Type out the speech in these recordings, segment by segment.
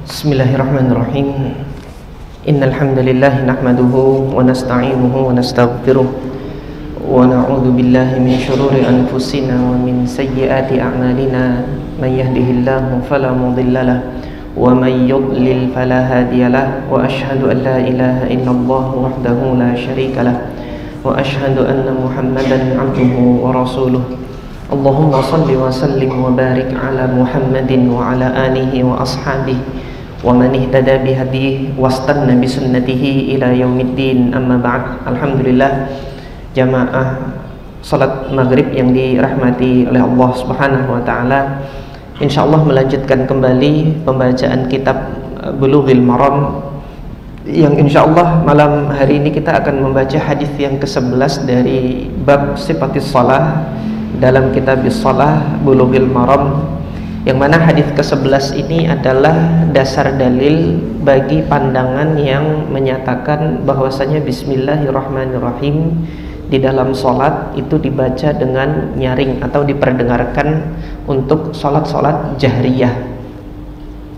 Bismillahirrahmanirrahim. Innal hamdalillah nahmaduhu wa nasta'inuhu wa nastaghfiruh wa na'udzu billahi min shururi anfusina wa min sayyiati a'malina. May yahdihillahu fala mudilla lahu wa may yudlil fala hadiya lahu wa ashhadu an la ilaha illallah wahdahu la syarika lahu wa ashhadu anna Muhammadan 'abduhu wa rasuluh. Allahumma shalli wa sallim wa barik ala Muhammadin wa ala alihi wa ashabihi wa man ihtada bihadihi wastanna bisunnatihi ila yaumiddin, amma ba'd. Alhamdulillah, jamaah salat maghrib yang dirahmati oleh Allah Subhanahu wa taala, insyaallah melanjutkan kembali pembacaan kitab Bulughul Maram, yang insyaallah malam hari ini kita akan membaca hadis yang ke-11 dari bab sifatis shalah dalam kitab Shalah Bulughul Maram, yang mana hadis ke-11 ini adalah dasar dalil bagi pandangan yang menyatakan bahwasanya bismillahirrahmanirrahim di dalam sholat itu dibaca dengan nyaring atau diperdengarkan untuk sholat-sholat jahriyah.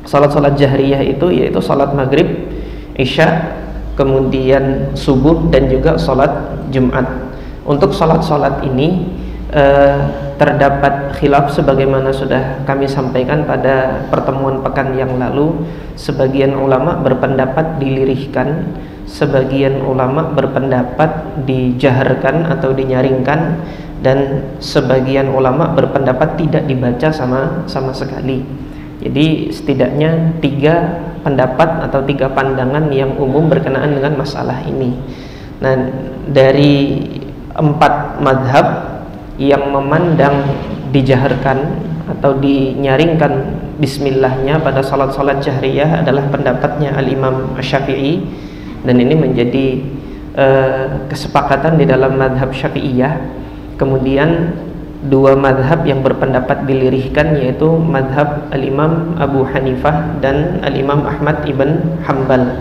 Sholat-sholat jahriyah itu yaitu sholat maghrib, isya, kemudian subuh, dan juga sholat Jumat. Untuk sholat-sholat ini terdapat khilaf sebagaimana sudah kami sampaikan pada pertemuan pekan yang lalu. Sebagian ulama berpendapat dilirihkan, sebagian ulama berpendapat dijaharkan atau dinyaringkan, dan sebagian ulama berpendapat tidak dibaca sama sekali. Jadi setidaknya 3 pendapat atau 3 pandangan yang umum berkenaan dengan masalah ini. Nah, dari 4 madhab yang memandang dijaharkan atau dinyaringkan bismillahnya pada salat-salat jahriyah adalah pendapatnya Al-Imam Syafi'i, dan ini menjadi kesepakatan di dalam madhab Syafi'iyah. Kemudian 2 madhab yang berpendapat dilirihkan yaitu madhab Al-Imam Abu Hanifah dan Al-Imam Ahmad ibn Hanbal.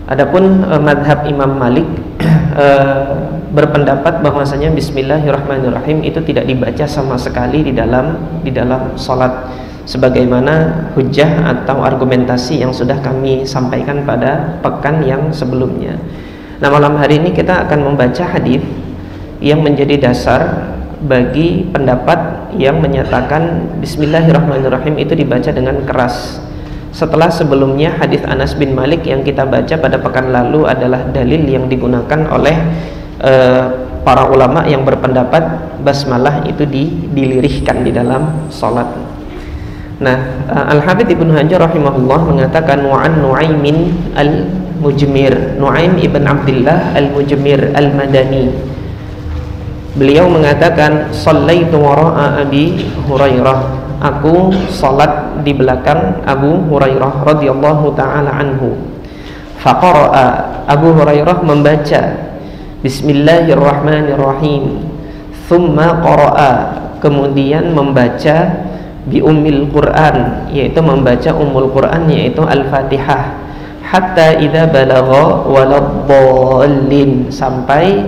Adapun madhab Imam Malik berpendapat bahwasanya bismillahirrahmanirrahim itu tidak dibaca sama sekali di dalam salat, sebagaimana hujjah atau argumentasi yang sudah kami sampaikan pada pekan yang sebelumnya. Nah, malam hari ini kita akan membaca hadis yang menjadi dasar bagi pendapat yang menyatakan bismillahirrahmanirrahim itu dibaca dengan keras. Setelah sebelumnya hadis Anas bin Malik yang kita baca pada pekan lalu adalah dalil yang digunakan oleh para ulama yang berpendapat basmalah itu dilirihkan di dalam salat. Nah, Al-Hafidz Ibnu Hajar rahimahullah mengatakan wa an Nu'aimin al-Mujmir, Nu'aim ibn Abdullah al-Mujmir al-Madani. Beliau mengatakan shallaitu wara'a Abi Hurairah, aku salat di belakang Abu Hurairah radhiyallahu taala anhu. Faqara'a, Abu Hurairah membaca bismillahirrahmanirrahim, thumma qara'a, kemudian membaca bi ummil Quran, yaitu membaca ummul Quran yaitu Al-Fatihah, hatta idza balagha waladdallin, sampai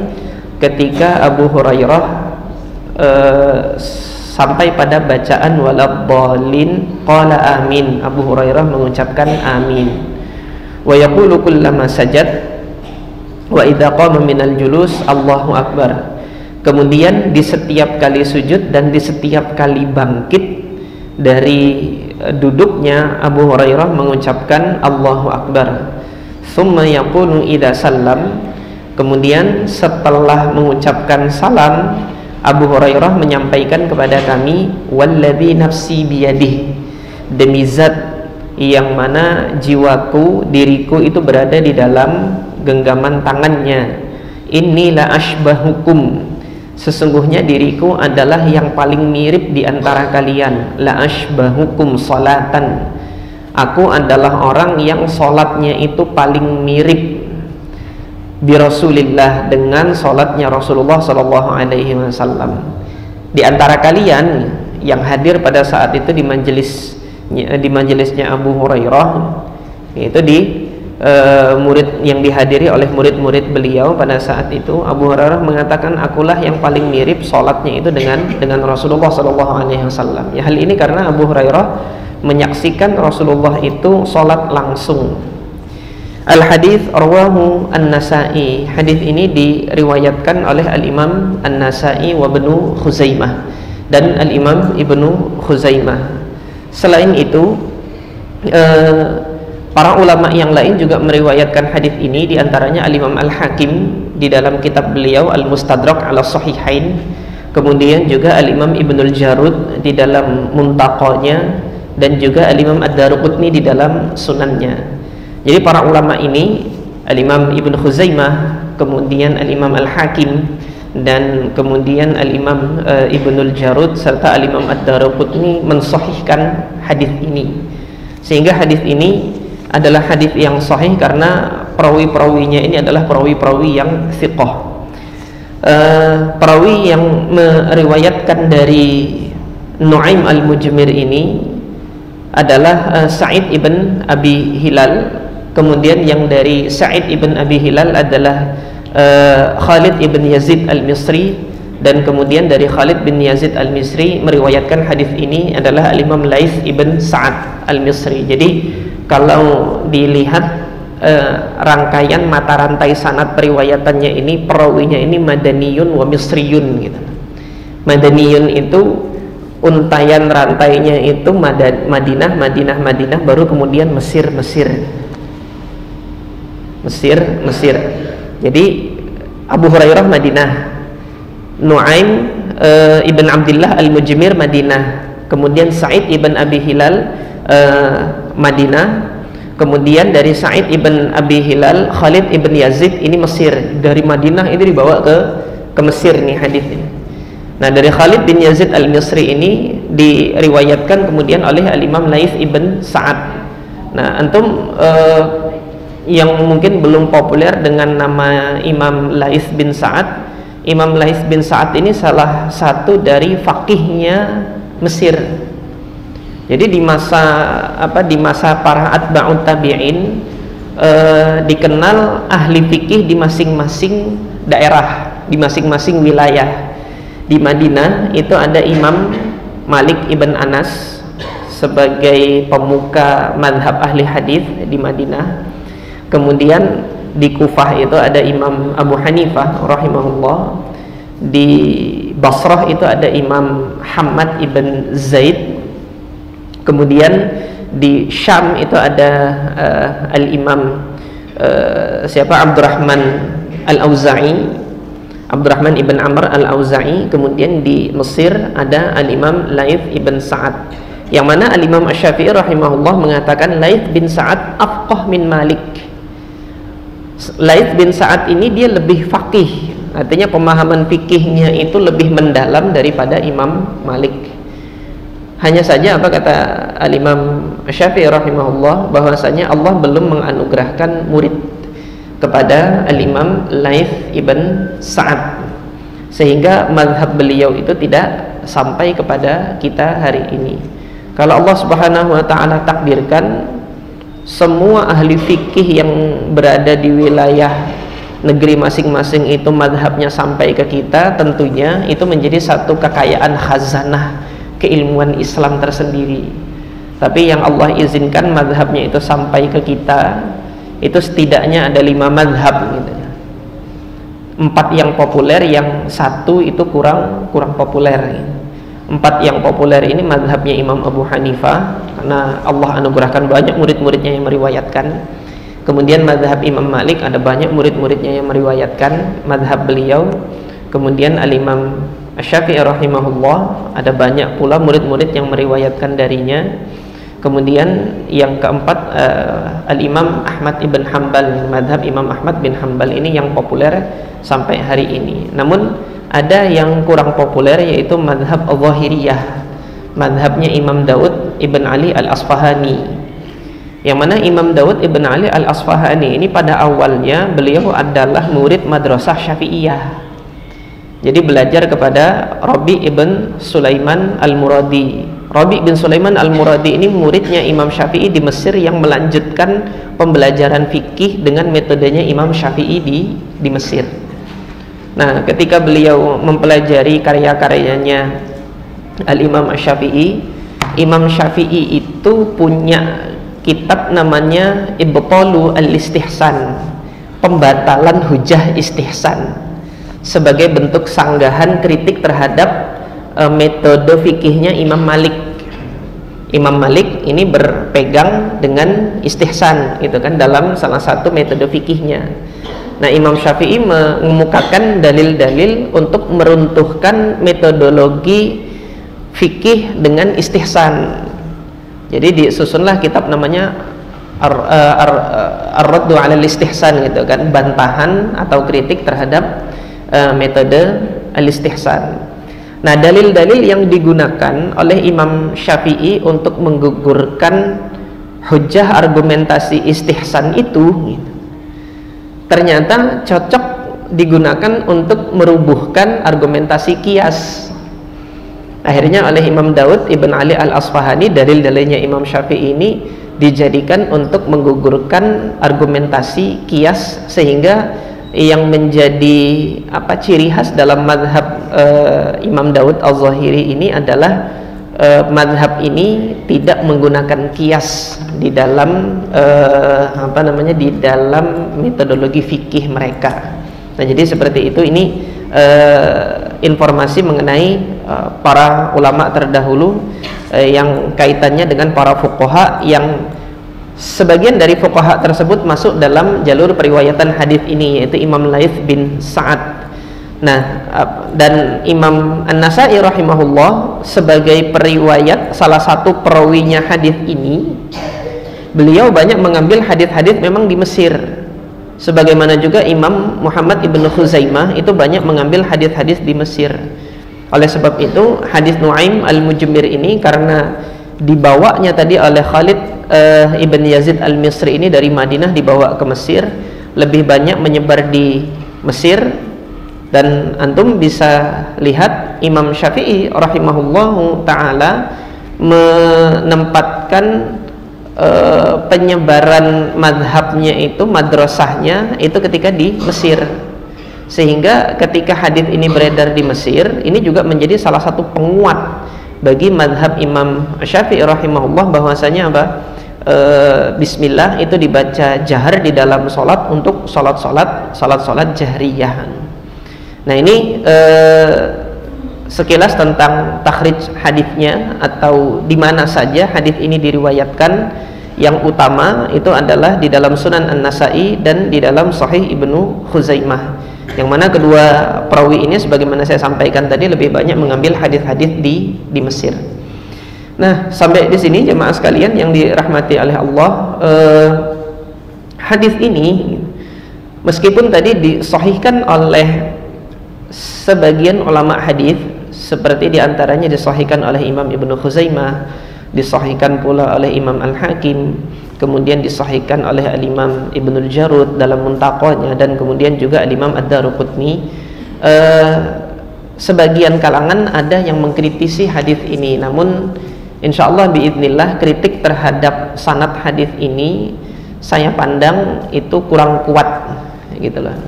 ketika Abu Hurairah sampai pada bacaan waladdallin, qala amin, Abu Hurairah mengucapkan amin. Wa yaqulu kullama sajad wa idza qama minal julus Allahu akbar, kemudian di setiap kali sujud dan di setiap kali bangkit dari duduknya Abu Hurairah mengucapkan Allahu akbar. Tsumma yaqulu idza sallam, kemudian setelah mengucapkan salam Abu Hurairah menyampaikan kepada kami, walladzi nafsi biyadihi, demi zat yang mana jiwaku, diriku itu berada di dalam genggaman tangannya, inilah ashbahukum, sesungguhnya diriku adalah yang paling mirip di antara kalian, la ashbahukum salatan, aku adalah orang yang salatnya itu paling mirip bi Rasulillah, dengan salatnya Rasulullah sallallahu alaihi wasallam. Di antara kalian yang hadir pada saat itu di majelisnya Abu Hurairah, yaitu di murid yang dihadiri oleh murid-murid beliau pada saat itu, Abu Hurairah mengatakan akulah yang paling mirip salatnya itu dengan Rasulullah sallallahu alaihi wasallam. Ya, hal ini karena Abu Hurairah menyaksikan Rasulullah itu sholat langsung. Al-hadits rawahu An-Nasa'i. Hadis ini diriwayatkan oleh Al-Imam An-Nasa'i wa Ibnu Khuzaimah dan Al-Imam Ibnu Khuzaimah. Selain itu, para ulama yang lain juga meriwayatkan hadis ini, diantaranya Al-Imam Al-Hakim di dalam kitab beliau Al-Mustadrak ala Sahihain, kemudian juga Al-Imam Ibnul Jarud di dalam Muntaqanya, dan juga Al-Imam Ad-Daruqutni di dalam Sunannya. Jadi para ulama ini, Al-Imam Ibnu Khuzaimah, kemudian Al-Imam Al-Hakim, dan kemudian Al-Imam Ibnul Jarud serta Al-Imam Ad-Daruqutni mensahihkan hadis ini. Sehingga hadis ini adalah hadis yang sahih karena perawi-perawinya ini adalah perawi-perawi yang thiqah. Perawi yang meriwayatkan dari Nu'aim Al-Mujmir ini adalah Sa'id ibn Abi Hilal. Kemudian yang dari Sa'id ibn Abi Hilal adalah Khalid ibn Yazid Al-Misri, dan kemudian dari Khalid bin Yazid Al-Misri meriwayatkan hadis ini adalah Al-Imam Laits ibn Sa'ad Al-Misri. Jadi kalau dilihat rangkaian mata rantai sanad periwayatannya ini, perawinya ini Madaniyun wa Misriyun gitu. Madaniyun itu untayan rantainya itu Madinah, baru kemudian Mesir. Jadi Abu Hurairah Madinah, Nu'aim ibn Abdullah Al-Mujmir Madinah, kemudian Sa'id ibn Abi Hilal Madinah, kemudian dari Sa'id ibn Abi Hilal Khalid ibn Yazid ini Mesir. Dari Madinah itu dibawa ke Mesir nih hadisnya. Nah, dari Khalid bin Yazid Al-Misri ini diriwayatkan kemudian oleh Al-Imam Laits ibn Sa'ad. Nah, antum yang mungkin belum populer dengan nama Imam Laits bin Sa'ad. Imam Laits bin Sa'ad ini salah satu dari faqihnya Mesir. Jadi di masa para atba'ut tabi'in dikenal ahli fikih di masing-masing daerah, di masing-masing wilayah. Di Madinah itu ada Imam Malik ibn Anas sebagai pemuka madhab ahli hadis di Madinah. Kemudian di Kufah itu ada Imam Abu Hanifah rahimahullah. Di Basrah itu ada Imam Hamad ibn Zaid. Kemudian di Syam itu ada Al-Imam Abdurrahman Al-Auza'i, Abdurrahman ibn Amr Al-Auza'i. Kemudian di Mesir ada Al-Imam Laits ibn Sa'ad, yang mana Al-Imam Asy-Syafi'i rahimahullah mengatakan Laits bin Sa'ad afqah min Malik. Laits bin Sa'ad ini dia lebih faqih, artinya pemahaman fikihnya itu lebih mendalam daripada Imam Malik. Hanya saja apa kata Al-Imam Asy-Syafi'i rahimahullah, bahwasanya Allah belum menganugerahkan murid kepada Al-Imam Laits ibn Sa'ad, sehingga mazhab beliau itu tidak sampai kepada kita hari ini. Kalau Allah Subhanahu wa taala takdirkan semua ahli fikih yang berada di wilayah negeri masing-masing itu mazhabnya sampai ke kita, tentunya itu menjadi satu kekayaan khazanah keilmuan Islam tersendiri. Tapi yang Allah izinkan mazhabnya itu sampai ke kita, itu setidaknya ada 5 mazhab gitu. 4 yang populer, yang 1 itu kurang populer gitu. 4 yang populer ini mazhabnya Imam Abu Hanifah, karena Allah anugerahkan banyak murid-muridnya yang meriwayatkan. Kemudian mazhab Imam Malik, ada banyak murid-muridnya yang meriwayatkan mazhab beliau. Kemudian Al-Imam Asy-Syafi'i rahimahullah, ada banyak pula murid-murid yang meriwayatkan darinya. Kemudian yang keempat Al-Imam Ahmad ibn Hanbal, mazhab Imam Ahmad bin Hanbal ini yang populer sampai hari ini. Namun ada yang kurang populer, yaitu mazhab Al-Zahiriyah, mazhabnya Imam Daud ibn Ali Al-Asfahani, yang mana Imam Daud ibn Ali Al-Asfahani ini pada awalnya beliau adalah murid madrasah Syafi'iyah. Jadi belajar kepada Rabi ibn Sulaiman Al-Muradi. Rabi bin Sulaiman Al-Muradi ini muridnya Imam Syafi'i di Mesir, yang melanjutkan pembelajaran fikih dengan metodenya Imam Syafi'i di Mesir. Nah, ketika beliau mempelajari karya-karyanya Al-Imam Asy-Syafi'i, Imam Syafi'i itu punya kitab namanya Ibtalu al-Istihsan, pembatalan hujah istihsan, sebagai bentuk sanggahan kritik terhadap metode fikihnya Imam Malik. Imam Malik ini berpegang dengan istihsan gitu kan dalam salah satu metode fikihnya. Nah, Imam Syafi'i mengemukakan dalil-dalil untuk meruntuhkan metodologi fikih dengan istihsan. Jadi disusunlah kitab namanya Ar-Raddu 'ala al-Istihsan gitu kan, bantahan atau kritik terhadap metode al-istihsan. Nah, dalil-dalil yang digunakan oleh Imam Syafi'i untuk menggugurkan hujah argumentasi istihsan itu ternyata cocok digunakan untuk merubuhkan argumentasi kias. Akhirnya oleh Imam Daud Ibn Ali Al-Asfahani, dalil-dalilnya Imam Syafi'i ini dijadikan untuk menggugurkan argumentasi kias, sehingga yang menjadi ciri khas dalam madhab Imam Daud Al-Zahiri ini adalah madhab ini tidak menggunakan kias di dalam di dalam metodologi fikih mereka. Nah, jadi seperti itu. Ini informasi mengenai para ulama terdahulu yang kaitannya dengan para fuqaha, yang sebagian dari fuqaha tersebut masuk dalam jalur periwayatan hadis ini, yaitu Imam Laits bin Sa'ad. Nah, dan Imam An-Nasa'i rahimahullah sebagai periwayat, salah satu perawinya hadis ini, beliau banyak mengambil hadis-hadis memang di Mesir. Sebagaimana juga Imam Muhammad ibn Khuzaimah itu banyak mengambil hadis-hadis di Mesir. Oleh sebab itu, hadis Nu'aim al-Mujmir ini karena dibawanya tadi oleh Khalid Ibn Yazid al-Misri ini dari Madinah dibawa ke Mesir, lebih banyak menyebar di Mesir. Dan antum bisa lihat Imam Syafi'i rahimahullahu ta'ala menempatkan penyebaran madhabnya itu, madrasahnya itu ketika di Mesir, sehingga ketika hadis ini beredar di Mesir, ini juga menjadi salah satu penguat bagi madhab Imam Syafi'i rahimahullah, bahwasanya Bismillah itu dibaca jahar di dalam sholat untuk sholat jahriyah. Nah, ini sekilas tentang takhrij hadisnya, atau di mana saja hadis ini diriwayatkan. Yang utama itu adalah di dalam Sunan An-Nasa'i dan di dalam Sahih Ibnu Khuzaimah, yang mana kedua perawi ini sebagaimana saya sampaikan tadi lebih banyak mengambil hadis-hadis di Mesir. Nah, sampai di sini jemaah sekalian yang dirahmati oleh Allah, hadis ini meskipun tadi disahihkan oleh sebagian ulama hadis, seperti diantaranya disahihkan oleh Imam Ibnu Khuzaimah, disahihkan pula oleh Imam Al-Hakim, kemudian disahihkan oleh Al-Imam Ibnul Jarud dalam Muntaqahnya, dan kemudian juga Al-Imam Ad-Daruqutni. Sebagian kalangan ada yang mengkritisi hadis ini, namun insyaallah biidznillah kritik terhadap sanad hadis ini saya pandang itu kurang kuat gitu loh.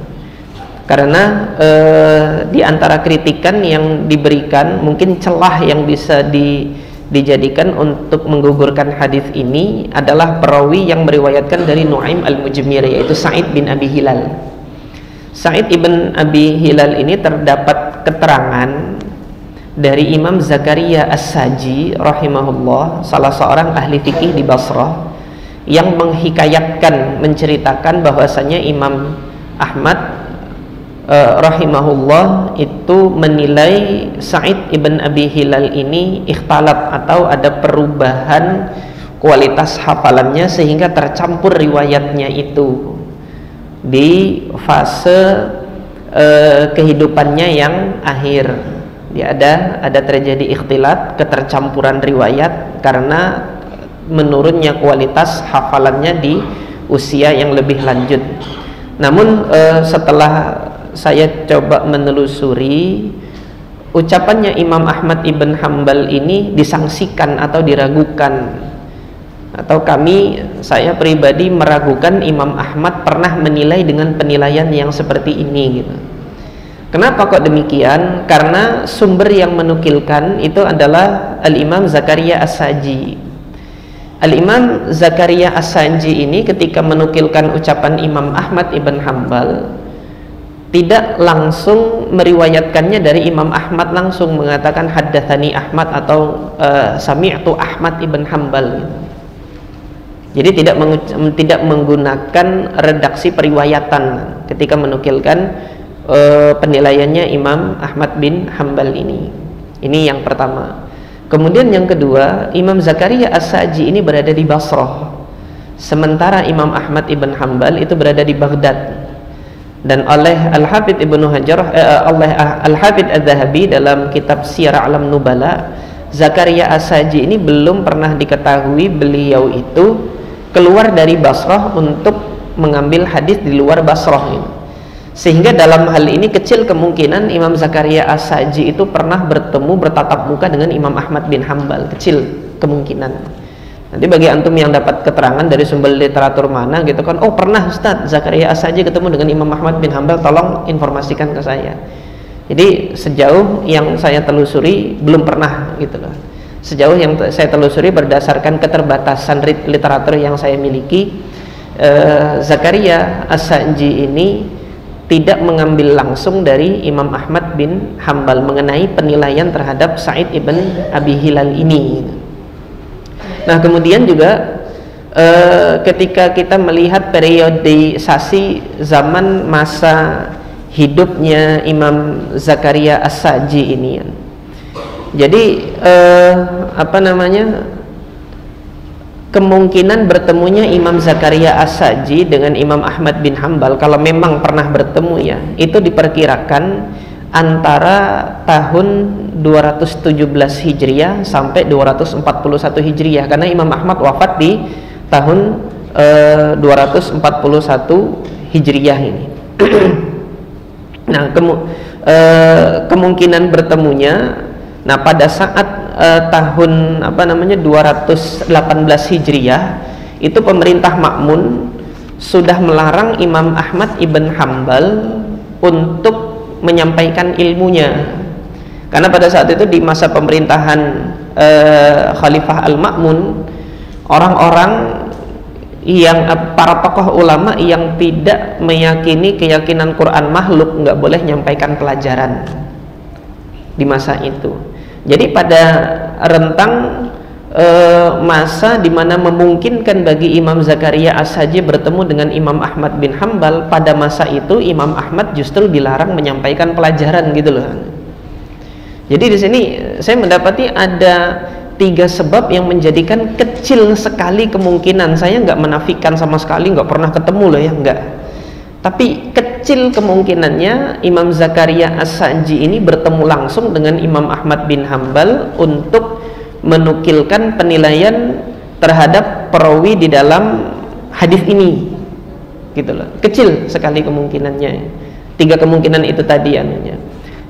Karena di antara kritikan yang diberikan, mungkin celah yang bisa dijadikan untuk menggugurkan hadis ini adalah perawi yang meriwayatkan dari Nu'aim al-Mujmir, yaitu Sa'id bin Abi Hilal. Sa'id ibn Abi Hilal ini terdapat keterangan dari Imam Zakaria As-Saji rahimahullah, salah seorang ahli fikih di Basrah, yang menghikayatkan, menceritakan bahwasanya Imam Ahmad rahimahullah itu menilai Sa'id ibn Abi Hilal ini ikhtalat, atau ada perubahan kualitas hafalannya sehingga tercampur riwayatnya itu di fase kehidupannya yang akhir. Dia ada terjadi ikhtilat, ketercampuran riwayat karena menurunnya kualitas hafalannya di usia yang lebih lanjut. Namun setelah saya coba menelusuri, ucapannya Imam Ahmad ibn Hanbal ini disangsikan atau diragukan, atau saya pribadi meragukan Imam Ahmad pernah menilai dengan penilaian yang seperti ini gitu. Kenapa kok demikian? Karena sumber yang menukilkan itu adalah Al-Imam Zakaria As-Saji. Al-Imam Zakaria As-Saji ini ketika menukilkan ucapan Imam Ahmad ibn Hanbal, tidak langsung meriwayatkannya dari Imam Ahmad, langsung mengatakan haddatsani Ahmad atau sami'tu Ahmad ibn Hanbal gitu. Jadi tidak menggunakan redaksi periwayatan ketika menukilkan penilaiannya Imam Ahmad bin Hanbal ini. Ini yang pertama. Kemudian yang kedua, Imam Zakaria As-Saji ini berada di Basrah, sementara Imam Ahmad ibn Hanbal itu berada di Baghdad. Dan oleh Al-Hafidz Ibnu Hajar, oleh Al-Hafidz Az-Zahabi dalam kitab Siyar A'lam Nubala, Zakaria As-Saji ini belum pernah diketahui beliau itu keluar dari Basrah untuk mengambil hadis di luar Basrah ini. Sehingga dalam hal ini kecil kemungkinan Imam Zakaria As-Saji itu pernah bertatap muka dengan Imam Ahmad bin Hanbal, kecil kemungkinan. Nanti bagi antum yang dapat keterangan dari sumber literatur mana gitu kan, oh pernah Ustadz Zakaria As-Saji ketemu dengan Imam Ahmad bin Hanbal, tolong informasikan ke saya. Jadi sejauh yang saya telusuri belum pernah gitu loh. Sejauh yang saya telusuri berdasarkan keterbatasan literatur yang saya miliki, Zakaria As-Saji ini tidak mengambil langsung dari Imam Ahmad bin Hanbal mengenai penilaian terhadap Sa'id ibn Abi Hilal ini. Nah kemudian juga ketika kita melihat periodisasi zaman masa hidupnya Imam Zakaria As-Saji ini, jadi kemungkinan bertemunya Imam Zakaria As-Saji dengan Imam Ahmad bin Hanbal, kalau memang pernah bertemu ya, itu diperkirakan antara tahun 217 Hijriah sampai 241 Hijriah, karena Imam Ahmad wafat di tahun 241 Hijriah ini. Nah kemungkinan bertemunya, nah pada saat tahun 218 Hijriah itu pemerintah Ma'mun sudah melarang Imam Ahmad ibn Hanbal untuk menyampaikan ilmunya, karena pada saat itu di masa pemerintahan Khalifah Al-Ma'mun, orang-orang yang para tokoh ulama yang tidak meyakini keyakinan Quran makhluk nggak boleh menyampaikan pelajaran di masa itu. Jadi pada rentang masa di mana memungkinkan bagi Imam Zakaria As-Saji bertemu dengan Imam Ahmad bin Hanbal, pada masa itu Imam Ahmad justru dilarang menyampaikan pelajaran gitu loh. Jadi di sini saya mendapati ada 3 sebab yang menjadikan kecil sekali kemungkinan, saya nggak menafikan sama sekali nggak pernah ketemu loh ya, nggak, tapi kecil kemungkinannya Imam Zakaria As-Saji ini bertemu langsung dengan Imam Ahmad bin Hanbal untuk menukilkan penilaian terhadap perawi di dalam hadis ini gitu loh. Kecil sekali kemungkinannya. 3 kemungkinan itu tadi anunya,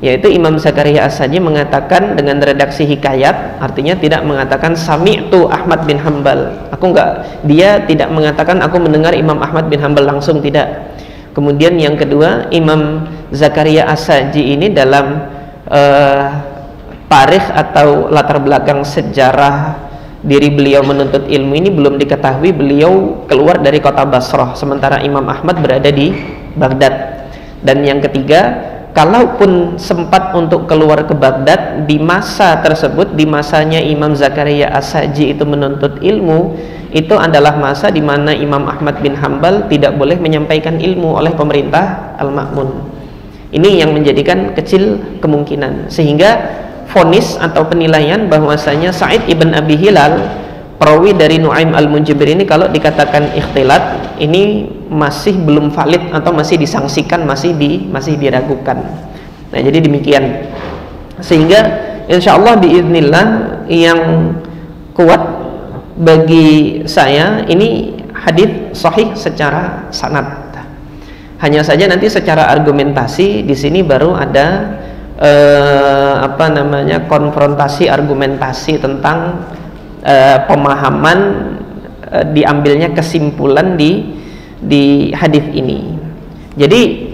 yaitu Imam Zakaria As-Saji mengatakan dengan redaksi hikayat, artinya tidak mengatakan sami'tu Ahmad bin Hanbal, dia tidak mengatakan aku mendengar Imam Ahmad bin Hanbal langsung, tidak. Kemudian yang kedua, Imam Zakaria As-Saji ini dalam tarikh atau latar belakang sejarah diri beliau menuntut ilmu ini belum diketahui beliau keluar dari kota Basrah, sementara Imam Ahmad berada di Baghdad. Dan yang ketiga, kalaupun sempat untuk keluar ke Baghdad di masa tersebut, di masanya Imam Zakaria As-Saji itu menuntut ilmu, itu adalah masa di mana Imam Ahmad bin Hanbal tidak boleh menyampaikan ilmu oleh pemerintah Al-Ma'mun. Ini yang menjadikan kecil kemungkinan, sehingga vonis atau penilaian bahwasanya Sa'id ibn Abi Hilal, perawi dari Nu'aim al-Munjibir ini, kalau dikatakan ikhtilat, ini masih belum valid atau masih disangsikan, masih diragukan. Nah jadi demikian, sehingga insya Allah biiznillah yang kuat bagi saya ini hadis sahih secara sanad. Hanya saja nanti secara argumentasi di sini baru ada konfrontasi argumentasi tentang pemahaman diambilnya kesimpulan di hadis ini. Jadi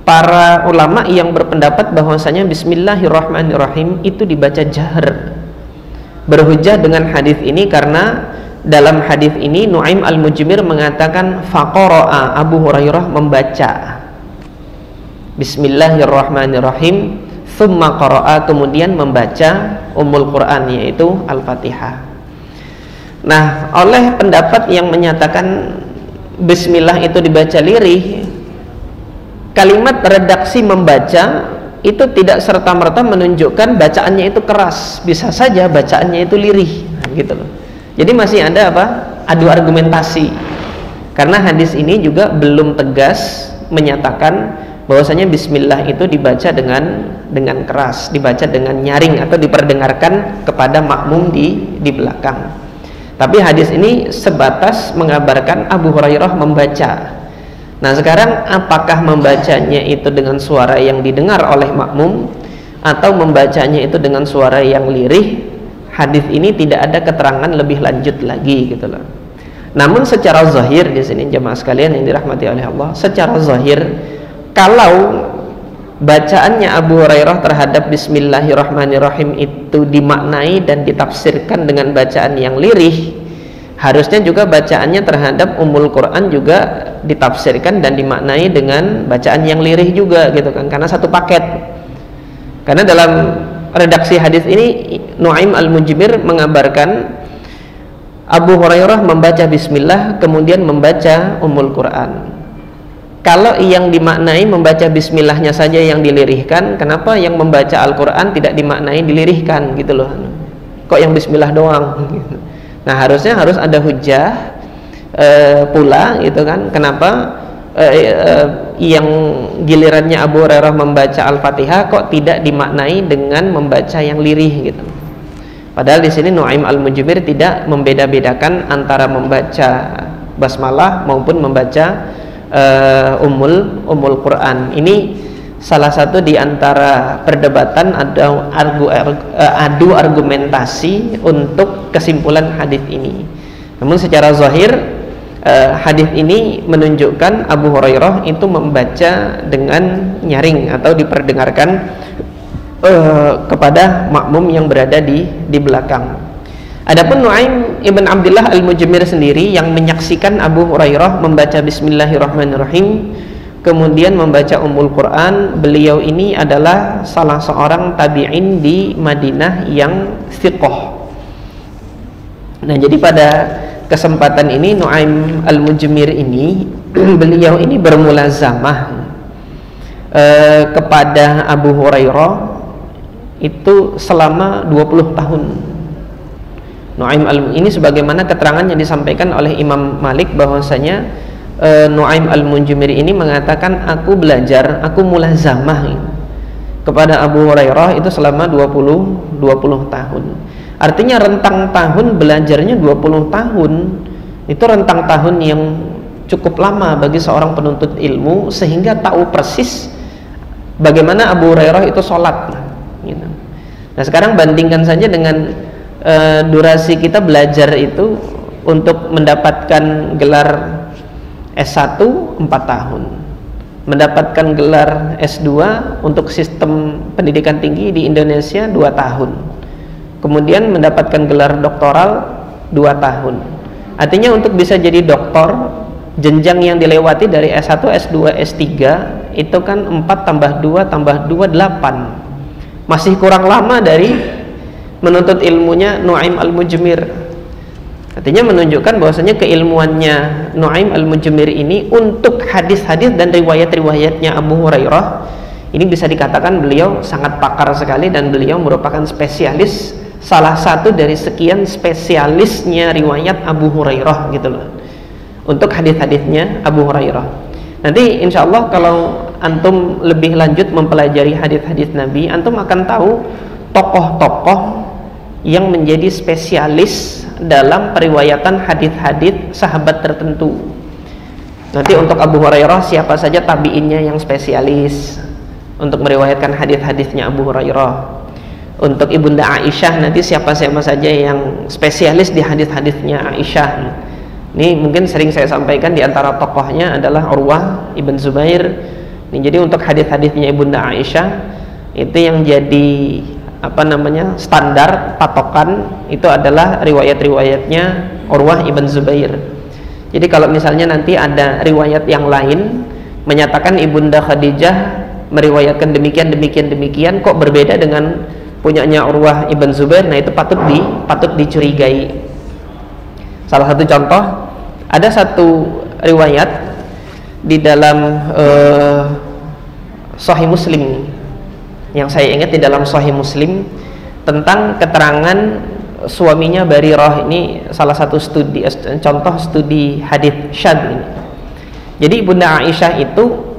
para ulama yang berpendapat bahwasanya Bismillahirrahmanirrahim itu dibaca jahar, berhujjah dengan hadis ini karena dalam hadis ini Nu'aim al-Mujmir mengatakan faqara'a, Abu Hurairah membaca Bismillahirrahmanirrahim, thumma qara'a, kemudian membaca Ummul Quran yaitu Al-Fatihah. Nah, oleh pendapat yang menyatakan Bismillah itu dibaca lirih, kalimat redaksi membaca itu tidak serta-merta menunjukkan bacaannya itu keras, bisa saja bacaannya itu lirih, gitu loh. Jadi masih ada apa? Adu argumentasi. Karena hadis ini juga belum tegas menyatakan bahwasanya Bismillah itu dibaca dengan keras, dibaca dengan nyaring atau diperdengarkan kepada makmum di belakang. Tapi hadis ini sebatas mengabarkan Abu Hurairah membaca. Nah, sekarang apakah membacanya itu dengan suara yang didengar oleh makmum atau membacanya itu dengan suara yang lirih? Hadis ini tidak ada keterangan lebih lanjut lagi, gitu loh. Namun secara zahir di sini jemaah sekalian yang dirahmati oleh Allah, secara zahir kalau bacaannya Abu Hurairah terhadap Bismillahirrahmanirrahim itu dimaknai dan ditafsirkan dengan bacaan yang lirih, harusnya juga bacaannya terhadap Ummul Quran juga ditafsirkan dan dimaknai dengan bacaan yang lirih juga, gitu kan, karena satu paket. Karena dalam redaksi hadis ini Nu'aim al-Mujmir mengabarkan Abu Hurairah membaca Bismillah kemudian membaca Ummul Quran. Kalau yang dimaknai membaca Bismillahnya saja yang dilirihkan, kenapa yang membaca Al-Quran tidak dimaknai dilirihkan, gitu loh? Kok yang Bismillah doang? Nah, harusnya harus ada hujjah pula, gitu kan, kenapa yang gilirannya Abu Hurairah membaca Al-Fatihah kok tidak dimaknai dengan membaca yang lirih, gitu. Padahal di sini Nu'aim al-Mujmir tidak membeda-bedakan antara membaca basmalah maupun membaca Ummul Quran. Ini salah satu di antara perdebatan atau adu argumentasi untuk kesimpulan hadis ini. Namun secara zahir hadis ini menunjukkan Abu Hurairah itu membaca dengan nyaring atau diperdengarkan kepada makmum yang berada di belakang. Adapun Nu'aim ibn Abdullah al-Mujmir sendiri yang menyaksikan Abu Hurairah membaca Bismillahirrahmanirrahim kemudian membaca Ummul Quran, beliau ini adalah salah seorang tabi'in di Madinah yang thiqah. Nah, jadi pada kesempatan ini Nu'aim al-Mujmir ini beliau ini bermulazamah kepada Abu Hurairah itu selama 20 tahun. Nu'aim ini sebagaimana keterangan yang disampaikan oleh Imam Malik bahwasanya Nu'aim al-Mujmir ini mengatakan aku belajar, aku mulazamah kepada Abu Hurairah itu selama 20 tahun. Artinya rentang tahun belajarnya 20 tahun. Itu rentang tahun yang cukup lama bagi seorang penuntut ilmu sehingga tahu persis bagaimana Abu Hurairah itu sholat, gitu. Nah, sekarang bandingkan saja dengan durasi kita belajar itu untuk mendapatkan gelar S1 4 tahun, mendapatkan gelar S2 untuk sistem pendidikan tinggi di Indonesia 2 tahun, kemudian mendapatkan gelar doktoral 2 tahun. Artinya untuk bisa jadi doktor, jenjang yang dilewati dari S1, S2, S3 itu kan 4 tambah 2 tambah 2 8. Masih kurang lama dari menuntut ilmunya Nu'aim al-Mujmir. Artinya menunjukkan bahwasanya keilmuannya Nu'aim al-Mujmir ini untuk hadis-hadis dan riwayat-riwayatnya Abu Hurairah ini bisa dikatakan beliau sangat pakar sekali dan beliau merupakan spesialis, salah satu dari sekian spesialisnya riwayat Abu Hurairah, gitu loh, untuk hadis-hadisnya Abu Hurairah. Nanti insya Allah kalau antum lebih lanjut mempelajari hadis-hadis Nabi, antum akan tahu tokoh-tokoh yang menjadi spesialis dalam periwayatan hadis-hadis sahabat tertentu. Nanti untuk Abu Hurairah siapa saja tabi'innya yang spesialis untuk meriwayatkan hadis-hadisnya Abu Hurairah. Untuk Ibunda Aisyah nanti siapa-siapa saja yang spesialis di hadis-hadisnya Aisyah. Ini mungkin sering saya sampaikan, di antara tokohnya adalah Urwah ibn Zubair, Jadi untuk hadis-hadisnya Ibunda Aisyah itu yang jadi standar patokan itu adalah riwayat-riwayatnya Urwah ibn Zubair. Jadi kalau misalnya nanti ada riwayat yang lain menyatakan Ibunda Khadijah meriwayatkan demikian kok berbeda dengan punyanya Urwah ibn Zubair, nah itu patut dicurigai. Salah satu contoh, ada satu riwayat di dalam Sahih Muslim yang saya ingat, di dalam Sahih Muslim tentang keterangan suaminya Barirah. Ini salah satu contoh studi hadis syadz ini. Jadi Bunda Aisyah itu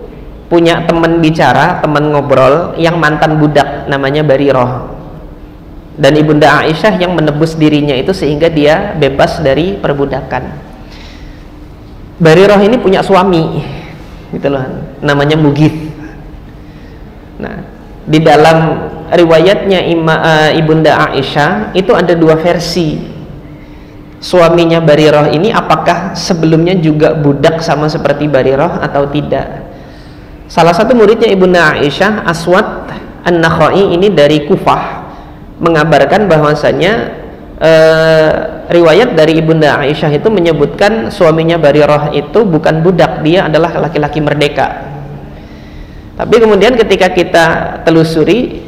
punya teman bicara, teman ngobrol yang mantan budak namanya Barirah, dan Ibunda Aisyah yang menebus dirinya itu sehingga dia bebas dari perbudakan. Barirah ini punya suami gitu loh, namanya Mughith. Nah, di dalam riwayatnya Ibunda Aisyah itu ada dua versi. Suaminya Barirah ini apakah sebelumnya juga budak sama seperti Barirah atau tidak? Salah satu muridnya Ibunda Aisyah, Aswad An-Nakhai, ini dari Kufah, mengabarkan bahwasanya riwayat dari Ibunda Aisyah itu menyebutkan suaminya Barirah itu bukan budak, dia adalah laki-laki merdeka. Tapi kemudian ketika kita telusuri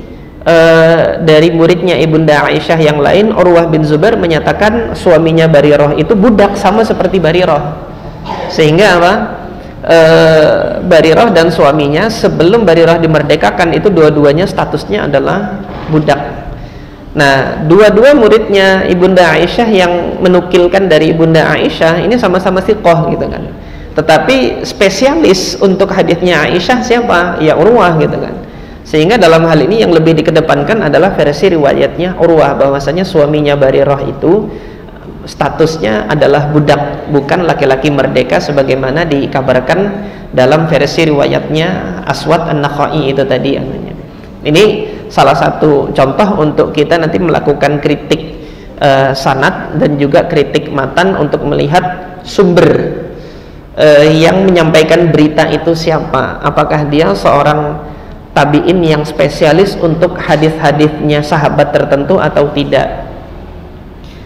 dari muridnya Ibunda Aisyah yang lain, Urwah bin Zubair menyatakan suaminya Barirah itu budak sama seperti Barirah, sehingga Barirah dan suaminya sebelum Barirah dimerdekakan itu dua-duanya statusnya adalah budak. Nah, dua-dua muridnya Ibunda Aisyah yang menukilkan dari Ibunda Aisyah ini sama-sama thiqah gitu kan. Tetapi spesialis untuk hadisnya Aisyah siapa? Ya Urwah gitu kan. Sehingga dalam hal ini yang lebih dikedepankan adalah versi riwayatnya Urwah, bahwasanya suaminya Barirah itu statusnya adalah budak, bukan laki-laki merdeka sebagaimana dikabarkan dalam versi riwayatnya Aswad An-Nakhai itu tadi. Ini salah satu contoh untuk kita nanti melakukan kritik sanad dan juga kritik matan untuk melihat sumber yang menyampaikan berita itu siapa, apakah dia seorang tabi'in yang spesialis untuk hadis-hadisnya sahabat tertentu atau tidak.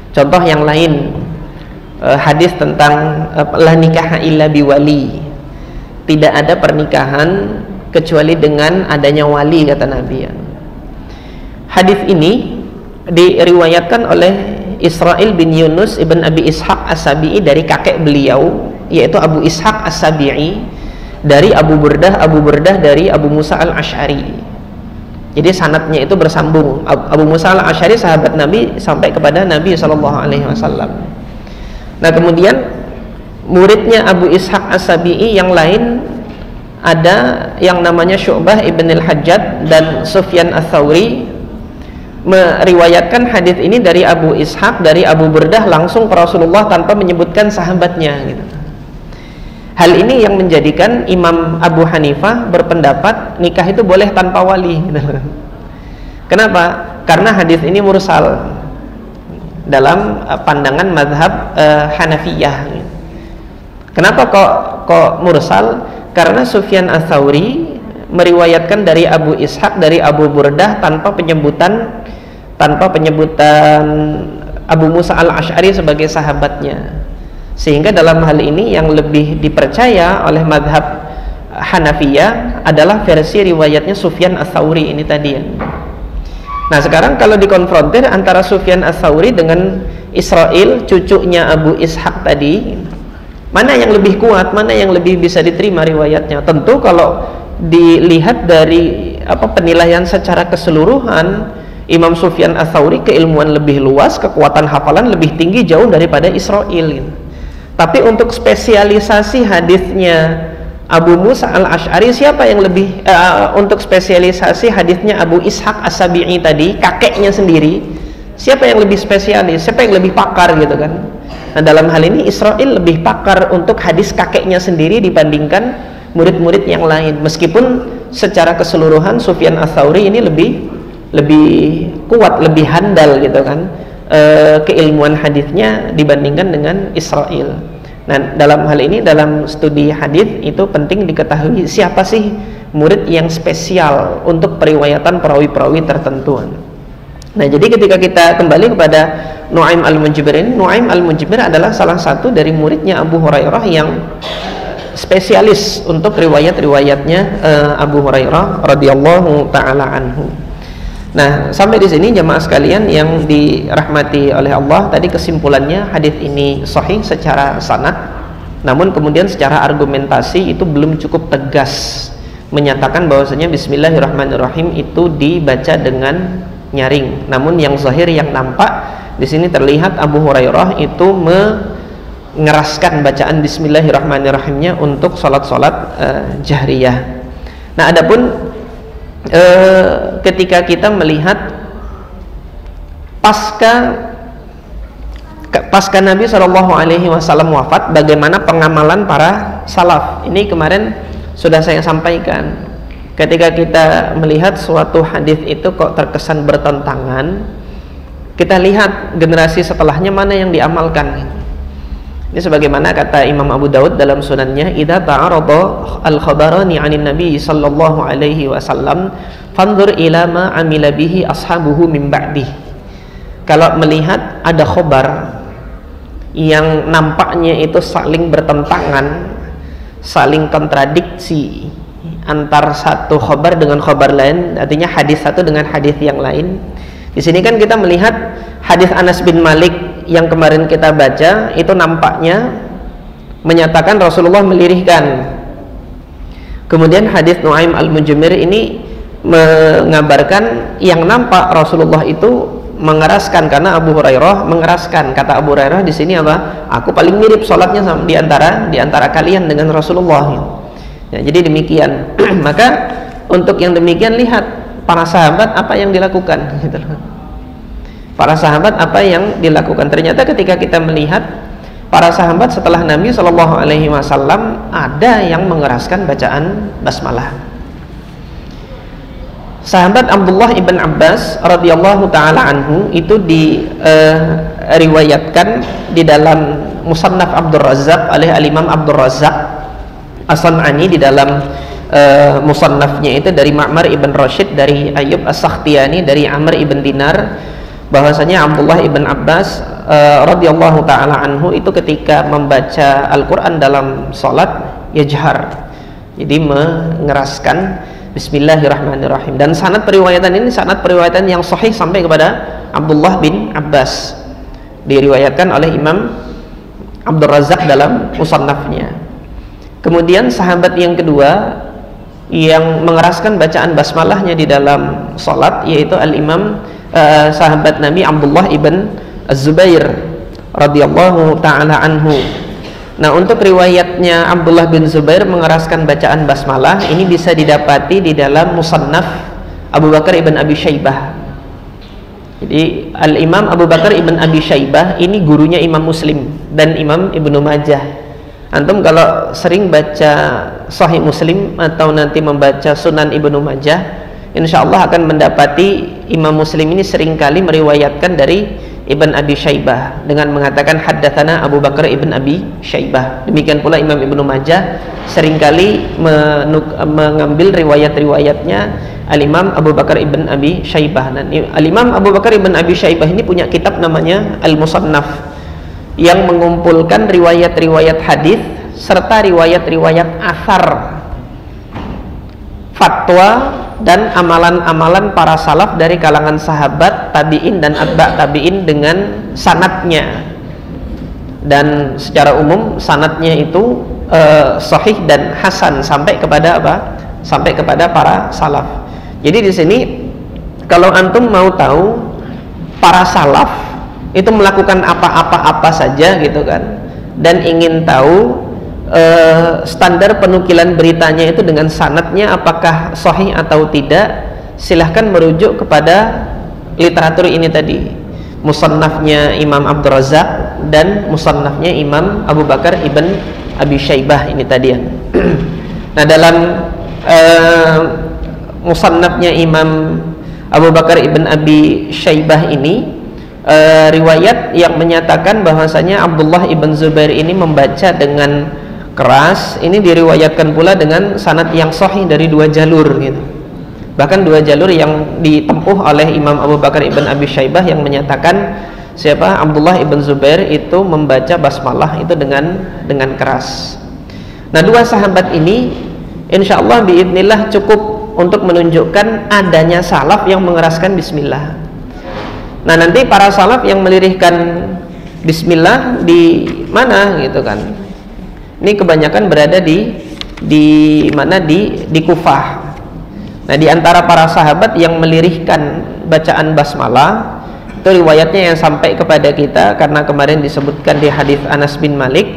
Contoh yang lain, hadis tentang la nikaha illa biwali, tidak ada pernikahan kecuali dengan adanya wali, kata Nabi. Hadis ini diriwayatkan oleh Israil bin Yunus ibn Abi Ishaq As-Sabi'i dari kakek beliau, yaitu Abu Ishaq As-Sabi'i, dari Abu Burdah dari Abu Musa Al-Asy'ari. Jadi sanadnya itu bersambung. Abu Musa Al-Asy'ari sahabat Nabi sampai kepada Nabi SAW. Nah, kemudian muridnya Abu Ishaq As-Sabi'i yang lain ada yang namanya Syu'bah ibn Al-Hajjaj dan Sufyan Ats-Tsauri, meriwayatkan hadis ini dari Abu Ishaq dari Abu Burdah langsung ke Rasulullah tanpa menyebutkan sahabatnya gitu. Hal ini yang menjadikan Imam Abu Hanifah berpendapat nikah itu boleh tanpa wali gitu. Kenapa? Karena hadis ini mursal dalam pandangan mazhab Hanafiyah gitu. Kenapa kok mursal? Karena Sufyan Ats-Tsauri meriwayatkan dari Abu Ishaq dari Abu Burdah tanpa penyebutan Abu Musa Al-Asy'ari sebagai sahabatnya, sehingga dalam hal ini yang lebih dipercaya oleh mazhab Hanafiyah adalah versi riwayatnya Sufyan Ats-Tsauri ini tadi ya. Nah, sekarang kalau dikonfrontir antara Sufyan Ats-Tsauri dengan Israil cucunya Abu Ishaq tadi, mana yang lebih kuat, mana yang lebih bisa diterima riwayatnya? Tentu kalau dilihat dari penilaian secara keseluruhan, Imam Sufyan Ats-Tsauri keilmuan lebih luas, kekuatan hafalan lebih tinggi jauh daripada Israil gitu. Tapi untuk spesialisasi hadisnya Abu Musa Al-Asy'ari, siapa yang lebih untuk spesialisasi hadisnya Abu Ishaq As-Sabi'i tadi, kakeknya sendiri, siapa yang lebih spesialis, siapa yang lebih pakar gitu kan? Nah, dalam hal ini Israil lebih pakar untuk hadis kakeknya sendiri dibandingkan murid-murid yang lain, meskipun secara keseluruhan Sufyan Ats-Tsauri ini lebih kuat, lebih handal gitu kan, keilmuan hadisnya dibandingkan dengan Israil. Nah, dalam hal ini, dalam studi hadis itu penting diketahui siapa sih murid yang spesial untuk periwayatan perawi-perawi tertentu. Nah, jadi ketika kita kembali kepada Nu'aim al-Munjibir ini, Nu'aim al-Munjibir adalah salah satu dari muridnya Abu Hurairah yang spesialis untuk riwayat-riwayatnya Abu Hurairah radhiyallahu taala anhu. Nah, sampai di sini jemaah sekalian yang dirahmati oleh Allah, tadi kesimpulannya hadis ini sahih secara sanad, namun kemudian secara argumentasi itu belum cukup tegas menyatakan bahwasanya Bismillahirrahmanirrahim itu dibaca dengan nyaring. Namun yang zahir, yang nampak di sini terlihat Abu Hurairah itu mengeraskan bacaan Bismillahirrahmanirrahimnya untuk salat-salat jahriyah. Nah, adapun ketika kita melihat pasca Nabi SAW wafat, bagaimana pengamalan para salaf ini kemarin sudah saya sampaikan. Ketika kita melihat suatu hadis itu kok terkesan bertentangan, kita lihat generasi setelahnya mana yang diamalkan. Ini sebagaimana kata Imam Abu Daud dalam sunannya, idza ta'arada al-khabarani 'anin nabi sallallahu alaihi wasallam fanzur ila ma amila bihi ashabuhu min ba'dih. Kalau melihat ada khabar yang nampaknya itu saling bertentangan, saling kontradiksi antar satu khabar dengan khabar lain, artinya hadis satu dengan hadis yang lain. Di sini kan kita melihat hadis Anas bin Malik yang kemarin kita baca itu nampaknya menyatakan Rasulullah melirihkan. Kemudian hadis Nu'aim al-Munjibir ini mengabarkan yang nampak Rasulullah itu mengeraskan, karena Abu Hurairah mengeraskan. Kata Abu Hurairah di sini apa? Aku paling mirip sholatnya di antara kalian dengan Rasulullah. Ya, jadi demikian. Maka untuk yang demikian, lihat para sahabat apa yang dilakukan, gitu loh. Para sahabat apa yang dilakukan. Ternyata ketika kita melihat para sahabat setelah Nabi SAW, ada yang mengeraskan bacaan basmalah. Sahabat Abdullah ibn Abbas radhiyallahu taala anhu itu diriwayatkan di dalam Musannaf Abdur Razzaq oleh al-Imam Abdur Razzaq As-San'ani di dalam musannafnya itu dari Ma'mar ibn Rashid, dari Ayyub As-Sakhtiyani, dari Amr ibn Dinar, bahwasanya Abdullah ibn Abbas radhiyallahu taala anhu itu ketika membaca Al-Qur'an dalam salat yajhar, jadi mengeraskan Bismillahirrahmanirrahim. Dan sanad periwayatan ini sanad periwayatan yang sahih sampai kepada Abdullah bin Abbas, diriwayatkan oleh Imam Abdur Razzaq dalam musannafnya. Kemudian sahabat yang kedua yang mengeraskan bacaan basmalahnya di dalam salat yaitu al-Imam sahabat Nabi Abdullah ibn Az-Zubair radhiyallahu taala anhu. Nah, untuk riwayatnya Abdullah bin Zubair mengeraskan bacaan basmalah ini bisa didapati di dalam Musannaf Abu Bakar ibn Abi Syaibah. Jadi al-Imam Abu Bakar ibn Abi Syaibah ini gurunya Imam Muslim dan Imam Ibnu Majah. Antum kalau sering baca Sahih Muslim atau nanti membaca Sunan Ibnu Majah, insya Allah akan mendapati Imam Muslim ini seringkali meriwayatkan dari Ibn Abi Syaibah dengan mengatakan haddatsana Abu Bakar ibn Abi Syaibah. Demikian pula Imam Ibnu Majah seringkali mengambil riwayat-riwayatnya Al-Imam Abu Bakar ibn Abi Syaibah. Dan Al-Imam Abu Bakar ibn Abi Syaibah ini punya kitab namanya Al-Musannaf yang mengumpulkan riwayat-riwayat hadis serta riwayat-riwayat athar, fatwa dan amalan-amalan para salaf dari kalangan sahabat, tabi'in dan atba' tabi'in dengan sanadnya. Dan secara umum sanadnya itu sahih dan hasan sampai kepada apa? Sampai kepada para salaf. Jadi di sini kalau antum mau tahu para salaf itu melakukan apa-apa saja gitu kan, dan ingin tahu standar penukilan beritanya itu dengan sanadnya apakah sahih atau tidak, silahkan merujuk kepada literatur ini tadi, musannafnya Imam Abdur Razzaq dan musannafnya Imam Abu Bakar ibn Abi Syaibah ini tadi ya. Nah, dalam musannafnya Imam Abu Bakar ibn Abi Syaibah ini riwayat yang menyatakan bahwasanya Abdullah ibn Zubair ini membaca dengan keras. Ini diriwayatkan pula dengan sanad yang sahih dari 2 jalur gitu. Bahkan 2 jalur yang ditempuh oleh Imam Abu Bakar ibn Abi Syaibah yang menyatakan siapa Abdullah ibn Zubair itu membaca basmalah itu dengan keras. Nah, 2 sahabat ini insyaallah biidznillah cukup untuk menunjukkan adanya salaf yang mengeraskan bismillah. Nah, nanti para salaf yang melirihkan bismillah di mana gitu kan. Ini kebanyakan berada di mana di Kufah. Nah, di antara para sahabat yang melirihkan bacaan basmalah itu riwayatnya yang sampai kepada kita karena kemarin disebutkan di hadis Anas bin Malik,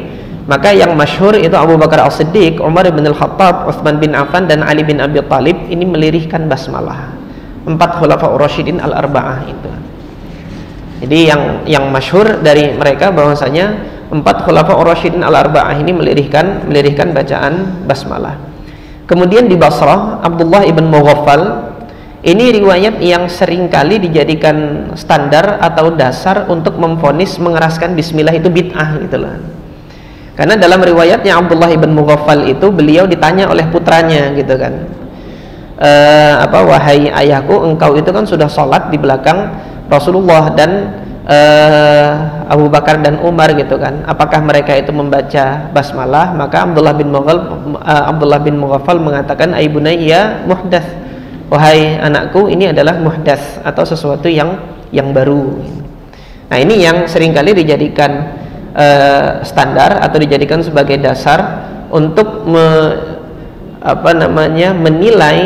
maka yang masyhur itu Abu Bakar As-Siddiq, Umar bin Al-Khattab, Utsman bin Affan dan Ali bin Abi Thalib ini melirihkan basmalah. 4 khulafaur rasyidin al-arba'ah itu. Jadi yang masyhur dari mereka bahwasanya 4 khulafaur rasyidin al-arba'ah ini melirihkan bacaan basmalah. Kemudian di Basrah, Abdullah ibn Mughaffal ini riwayat yang seringkali dijadikan standar atau dasar untuk memvonis mengeraskan bismillah itu bid'ah gitulah. Karena dalam riwayatnya Abdullah ibn Mughaffal itu beliau ditanya oleh putranya gitu kan. Wahai ayahku, engkau itu kan sudah sholat di belakang Rasulullah dan Abu Bakar dan Umar gitu kan. Apakah mereka itu membaca basmalah? Maka Abdullah bin Mughaffal mengatakan, "Ai bunayya muhdats." Wahai anakku, ini adalah muhdats atau sesuatu yang baru. Nah, ini yang seringkali dijadikan standar atau dijadikan sebagai dasar untuk menilai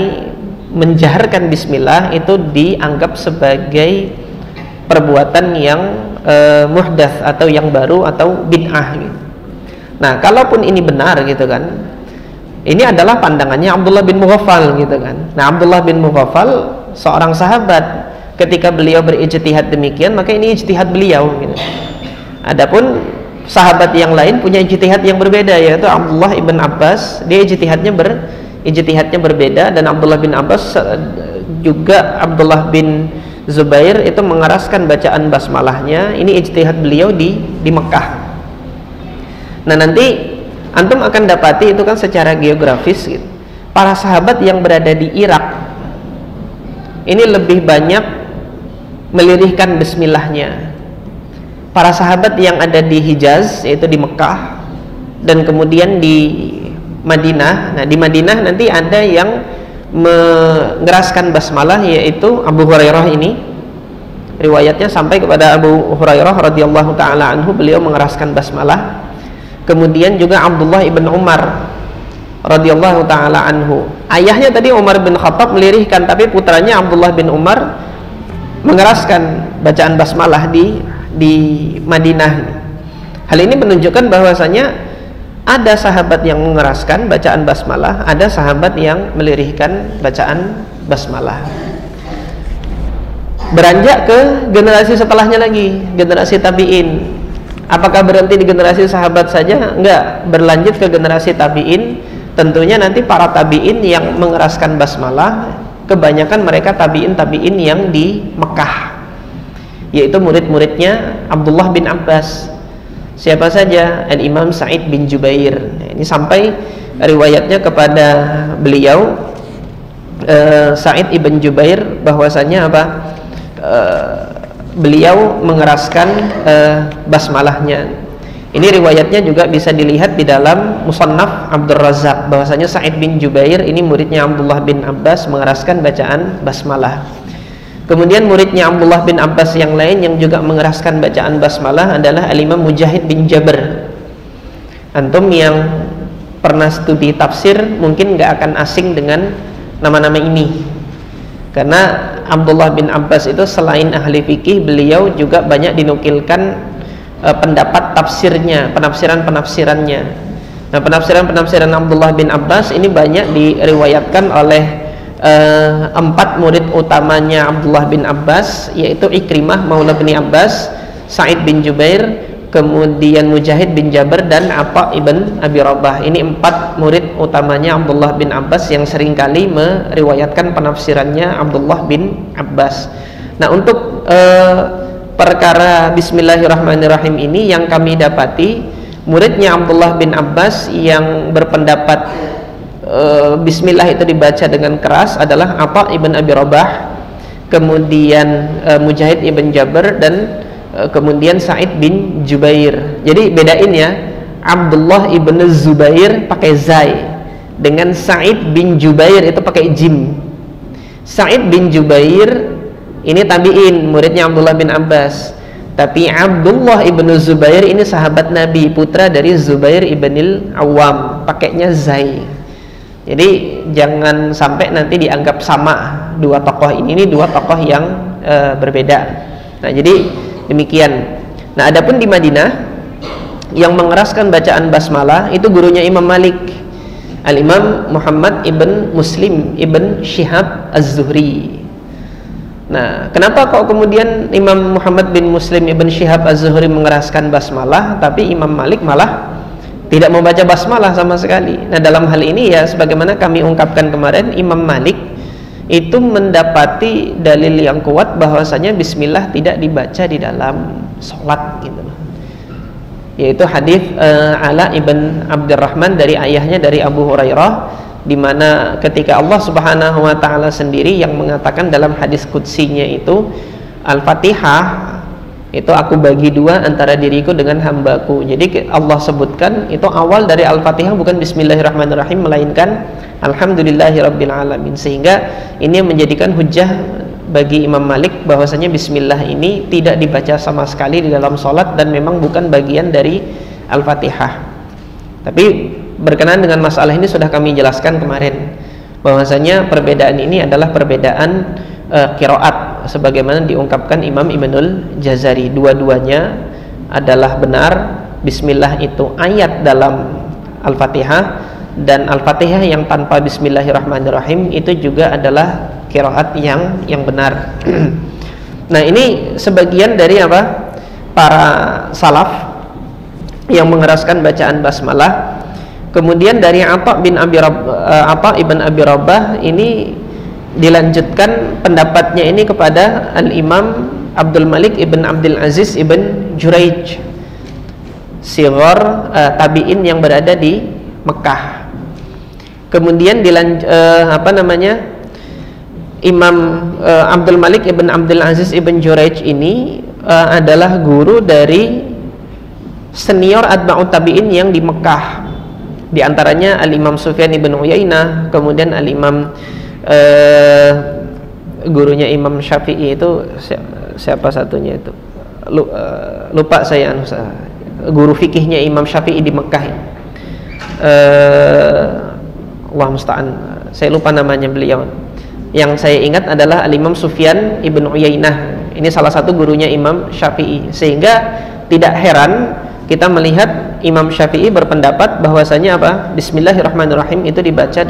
menjaharkan bismillah itu dianggap sebagai perbuatan yang muhdats atau yang baru atau bid'ah gitu. Nah, kalaupun ini benar gitu kan, ini adalah pandangannya Abdullah bin Mughaffal gitu kan. Nah, Abdullah bin Mughaffal seorang sahabat, ketika beliau berijtihad demikian, maka ini ijtihad beliau gitu. Adapun sahabat yang lain punya ijtihad yang berbeda, yaitu Abdullah ibn Abbas, dia ijtihadnya berbeda, dan Abdullah bin Abbas juga Abdullah bin Zubair itu mengeraskan bacaan basmalahnya. Ini ijtihad beliau di Mekah. Nah, nanti antum akan dapati itu kan secara geografis gitu. Para sahabat yang berada di Irak ini lebih banyak melirihkan bismillahnya. Para sahabat yang ada di Hijaz, yaitu di Mekah dan kemudian di Madinah. Nah, di Madinah nanti ada yang mengeraskan basmalah, yaitu Abu Hurairah ini. Riwayatnya sampai kepada Abu Hurairah radhiyallahu taala anhu, beliau mengeraskan basmalah. Kemudian juga Abdullah ibn Umar radhiyallahu taala anhu. Ayahnya tadi Umar bin Khattab melirihkan, tapi putranya Abdullah bin Umar mengeraskan bacaan basmalah di Madinah. Hal ini menunjukkan bahwasanya ada sahabat yang mengeraskan bacaan basmalah, ada sahabat yang melirihkan bacaan basmalah. Beranjak ke generasi setelahnya lagi, generasi tabi'in. Apakah berhenti di generasi sahabat saja? Enggak, berlanjut ke generasi tabi'in. Tentunya nanti para tabi'in yang mengeraskan basmalah, kebanyakan mereka tabi'in yang di Mekah, yaitu murid-muridnya Abdullah bin Abbas. Siapa saja? Al-Imam Sa'id bin Jubair. Ini sampai riwayatnya kepada beliau Sa'id ibn Jubair bahwasanya beliau mengeraskan basmalahnya. Ini riwayatnya juga bisa dilihat di dalam Musannaf Abdul Razzaq bahwasanya Sa'id bin Jubair ini muridnya Abdullah bin Abbas mengeraskan bacaan basmalah. Kemudian muridnya Abdullah bin Abbas yang lain yang juga mengeraskan bacaan basmalah adalah Al-Imam Mujahid bin Jabr. Antum yang pernah studi tafsir mungkin nggak akan asing dengan nama-nama ini, karena Abdullah bin Abbas itu selain ahli fikih, beliau juga banyak dinukilkan pendapat tafsirnya, penafsirannya. Nah, penafsiran Abdullah bin Abbas ini banyak diriwayatkan oleh 4 murid utamanya Abdullah bin Abbas, yaitu Ikrimah maula bin Abbas, Sa'id bin Jubair, kemudian Mujahid bin Jabr dan Atha ibn Abi Rabah. Ini 4 murid utamanya Abdullah bin Abbas yang seringkali meriwayatkan penafsirannya Abdullah bin Abbas. Nah, untuk perkara Bismillahirrahmanirrahim ini yang kami dapati muridnya Abdullah bin Abbas yang berpendapat Bismillah itu dibaca dengan keras adalah Atha ibn Abi Rabah, kemudian Mujahid ibn Jabir, dan kemudian Sa'id bin Jubair. Jadi bedain ya, Abdullah ibn Zubair pakai zai, dengan Sa'id bin Jubair itu pakai jim. Sa'id bin Jubair ini tabi'in, muridnya Abdullah bin Abbas. Tapi Abdullah ibn Zubair ini sahabat Nabi, putra dari Zubair ibn Awam, pakainya zai. Jadi jangan sampai nanti dianggap sama dua tokoh ini dua tokoh yang berbeda. Nah, jadi demikian. Nah, adapun di Madinah yang mengeraskan bacaan basmalah itu gurunya Imam Malik, Al-Imam Muhammad ibn Muslim ibn Shihab Az-Zuhri. Nah, kenapa kok kemudian Imam Muhammad bin Muslim ibn Shihab Az-Zuhri mengeraskan basmalah, tapi Imam Malik malah tidak membaca basmalah sama sekali? Nah, dalam hal ini ya sebagaimana kami ungkapkan kemarin, Imam Malik itu mendapati dalil yang kuat bahwasanya bismillah tidak dibaca di dalam sholat gitu, yaitu hadis Ala ibn Abdurrahman dari ayahnya dari Abu Hurairah, di mana ketika Allah Subhanahu wa taala sendiri yang mengatakan dalam hadis qudsinya itu, Al-Fatihah itu aku bagi dua antara diriku dengan hambaku. Jadi Allah sebutkan itu awal dari Al-Fatihah bukan Bismillahirrahmanirrahim, melainkan Alhamdulillahirabbil alamin, sehingga ini menjadikan hujjah bagi Imam Malik bahwasanya bismillah ini tidak dibaca sama sekali di dalam sholat dan memang bukan bagian dari Al-Fatihah. Tapi berkenaan dengan masalah ini sudah kami jelaskan kemarin bahwasanya perbedaan ini adalah perbedaan qiraat sebagaimana diungkapkan Imam Ibnul Jazari. Dua-duanya adalah benar. Bismillah itu ayat dalam Al-Fatihah, dan Al-Fatihah yang tanpa Bismillahirrahmanirrahim itu juga adalah qiraat yang benar. Nah, ini sebagian dari apa? Para salaf yang mengeraskan bacaan basmalah. Kemudian dari Atha ibn Abi Rabah ini dilanjutkan pendapatnya ini kepada Al-Imam Abdul Malik ibn Abdul Aziz ibn Juraij, sighar tabi'in yang berada di Mekah. Kemudian Imam Abdul Malik ibn Abdul Aziz ibn Juraij ini adalah guru dari senior atba'ut tabi'in yang di Mekah. Di antaranya Al-Imam Sufyan ibn Uyainah, kemudian Al-Imam gurunya Imam Syafi'i itu siapa satunya itu? Lupa saya, guru fikihnya Imam Syafi'i di Mekah. Allah musta'an, saya lupa namanya beliau. Yang saya ingat adalah Al-Imam Sufyan ibn Uyainah. Ini salah satu gurunya Imam Syafi'i, sehingga tidak heran kita melihat Imam Syafi'i berpendapat bahwasanya apa? Bismillahirrahmanirrahim itu dibaca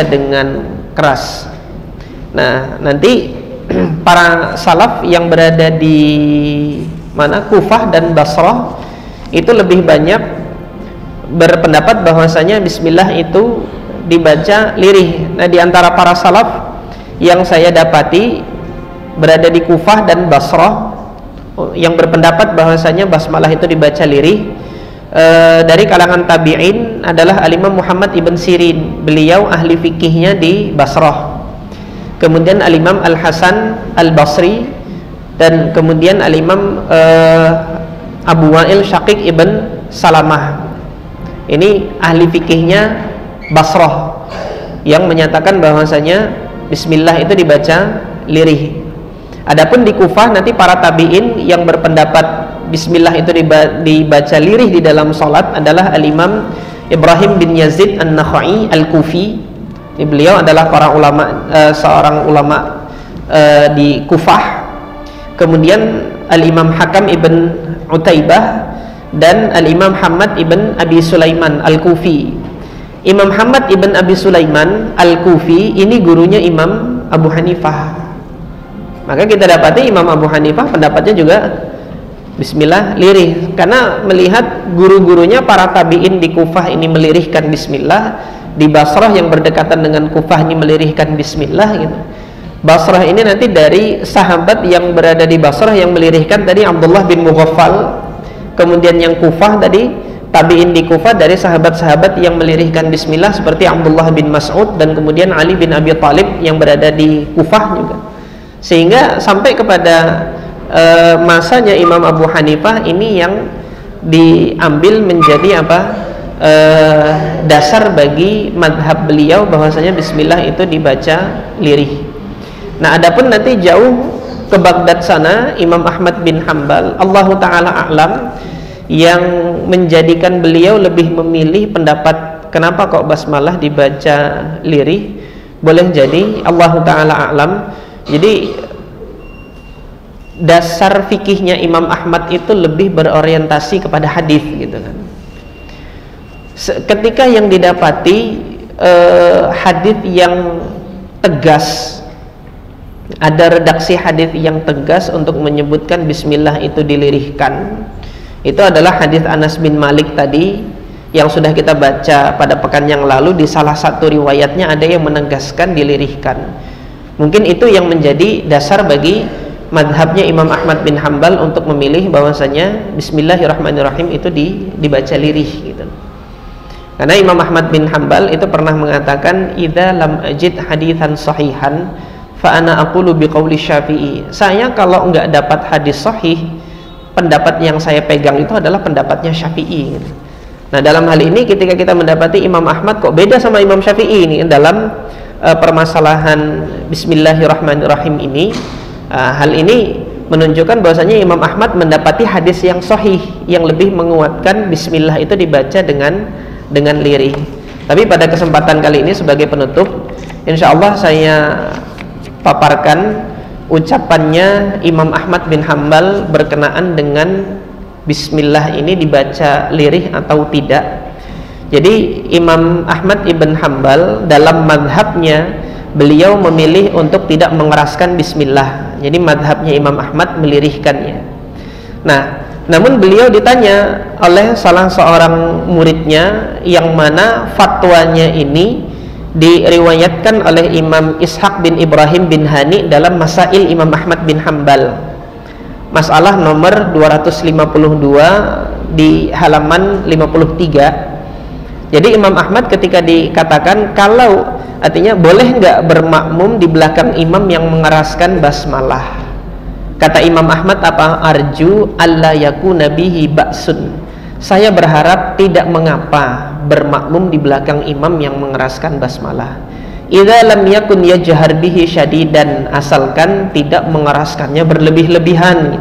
dengan keras. Nah, nanti para salaf yang berada di mana Kufah dan Basrah itu lebih banyak berpendapat bahwasanya bismillah itu dibaca lirih. Nah, di antara para salaf yang saya dapati berada di Kufah dan Basrah yang berpendapat bahwasanya basmalah itu dibaca lirih, dari kalangan tabi'in adalah Al-Imam Muhammad ibn Sirin, beliau ahli fikihnya di Basrah. Kemudian Al-Imam Al-Hasan Al-Basri, dan kemudian Al-Imam Abu Wa'il Syaqiq ibn Salamah. Ini ahli fikihnya Basrah yang menyatakan bahwasanya bismillah itu dibaca lirih. Adapun di Kufah nanti para tabi'in yang berpendapat bismillah itu dibaca lirih di dalam salat adalah Al-Imam Ibrahim bin Yazid An-Nakhai Al-Kufi. Beliau adalah seorang ulama di Kufah. Kemudian Al-Imam Hakam ibn Utaibah dan Al-Imam Hamad ibn Abi Sulaiman Al-Kufi. Imam Hamad ibn Abi Sulaiman Al-Kufi ini gurunya Imam Abu Hanifah. Maka kita dapati Imam Abu Hanifah pendapatnya juga bismillah lirih, karena melihat guru-gurunya para tabi'in di Kufah ini melirihkan bismillah, di Basrah yang berdekatan dengan Kufah ini melirihkan bismillah gitu. Basrah ini nanti dari sahabat yang berada di Basrah yang melirihkan tadi Abdullah bin Mughaffal, kemudian yang Kufah tadi tabi'in di Kufah dari sahabat-sahabat yang melirihkan bismillah seperti Abdullah bin Mas'ud dan kemudian Ali bin Abi Thalib yang berada di Kufah juga, sehingga sampai kepada masanya Imam Abu Hanifah ini yang diambil menjadi dasar bagi madhab beliau bahwasanya bismillah itu dibaca lirih. Nah, adapun nanti jauh ke Baghdad sana Imam Ahmad bin Hanbal Allahu taala a'lam yang menjadikan beliau lebih memilih pendapat kenapa kok basmalah dibaca lirih, boleh jadi Allahu taala a'lam. Jadi dasar fikihnya Imam Ahmad itu lebih berorientasi kepada hadis gitu kan. Ketika yang didapati hadis yang tegas, ada redaksi hadis yang tegas untuk menyebutkan bismillah itu dilirihkan, itu adalah hadis Anas bin Malik tadi yang sudah kita baca pada pekan yang lalu. Di salah satu riwayatnya ada yang menegaskan dilirihkan. Mungkin itu yang menjadi dasar bagi madhabnya Imam Ahmad bin Hanbal untuk memilih bahwasanya bismillahirrahmanirrahim itu dibaca lirih gitu. Karena Imam Ahmad bin Hanbal itu pernah mengatakan idza lam ajid haditsan sahihan fa ana aqulu biqauli Syafi'i. Saya kalau enggak dapat hadis sahih, pendapat yang saya pegang itu adalah pendapatnya Syafi'i. Nah, dalam hal ini ketika kita mendapati Imam Ahmad kok beda sama Imam Syafi'i ini dalam permasalahan bismillahirrahmanirrahim ini, hal ini menunjukkan bahwasanya Imam Ahmad mendapati hadis yang sahih yang lebih menguatkan bismillah itu dibaca dengan lirih. Tapi pada kesempatan kali ini sebagai penutup, insyaallah saya paparkan ucapannya Imam Ahmad bin Hanbal berkenaan dengan bismillah ini dibaca lirih atau tidak. Jadi Imam Ahmad ibn Hanbal dalam madhabnya beliau memilih untuk tidak mengeraskan bismillah. Jadi madhabnya Imam Ahmad melirihkannya. Nah, namun beliau ditanya oleh salah seorang muridnya yang mana fatwanya ini diriwayatkan oleh Imam Ishaq bin Ibrahim bin Hani dalam Masail Imam Ahmad bin Hanbal, masalah nomor 252 di halaman 53. Jadi Imam Ahmad ketika dikatakan kalau artinya boleh nggak bermakmum di belakang imam yang mengeraskan basmalah, kata Imam Ahmad apa? Arju alla yakuna bihi ba'sun. Saya berharap tidak mengapa bermakmum di belakang imam yang mengeraskan basmalah. Idza lam yakun yajhar bihi syadidan, asalkan tidak mengeraskannya berlebih-lebihan.